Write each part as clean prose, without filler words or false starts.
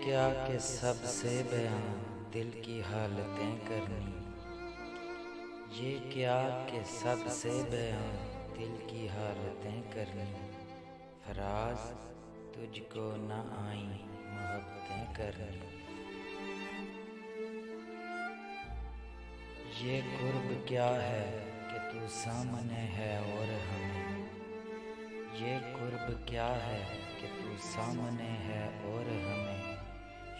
क्या कि सबसे बयां दिल की हालतें करनी। ये क्या कि सबसे बयां दिल की हालतें करनी। फराज तुझको न आई मोहब्बतें करनी। ये कुर्ब क्या है कि तू सामने है और हमें। ये कुर्ब क्या है कि तू सामने है और हमें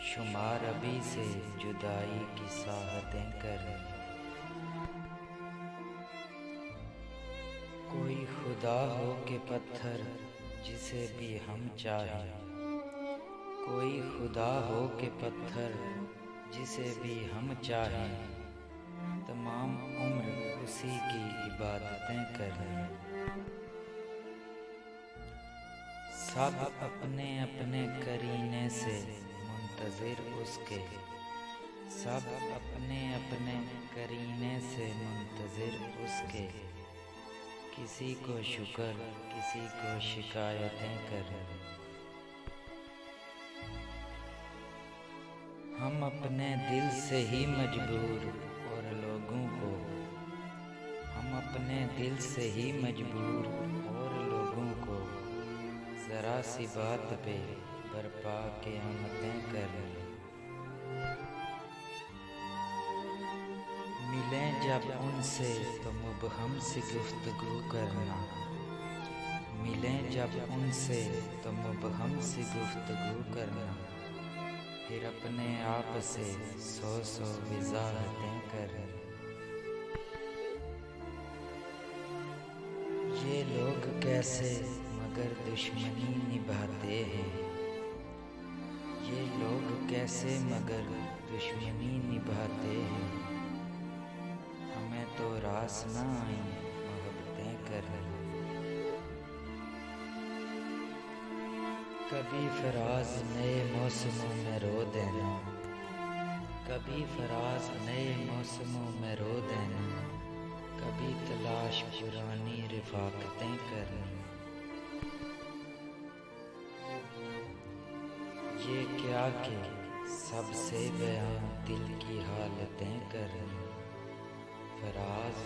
शुमार अभी से जुदाई की साहतें करनी। कोई खुदा हो के पत्थर जिसे भी हम चाहें। कोई खुदा हो के पत्थर जिसे भी हम चाहें। तमाम उम्र उसी की इबादतें करें। सब अपने अपने करीने से मुंतज़िर उसके। सब अपने अपने करीने से मुंतज़िर उसके। किसी को शुक्र किसी को शिकायतें करें। हम अपने दिल से ही मजबूर और लोगों को। हम अपने दिल से ही मजबूर और लोगों को ज़रा सी बात पे बरपा क़यामतें करें। मिलें जब उनसे तो मुबहम सी गुफ्तगू करना। मिलें जब उनसे तो मुबहम सी गुफ्तगू करना। फिर अपने आप से सौ सौ वज़ाहतें करें। ये लोग कैसे मगर दुश्मनी निभाते हैं। ये लोग कैसे मगर दुश्मनी निभाते हैं। हमें तो रास ना आई मोहब्बतें करनी। कभी फराज नए मौसमों में रो देना। कभी फराज नए मौसमों में रो देना। कभी तलाश पुरानी रिफ़ाक़तें करनी। ये क्या कि सबसे बयां दिल की हालतें करनी। फराज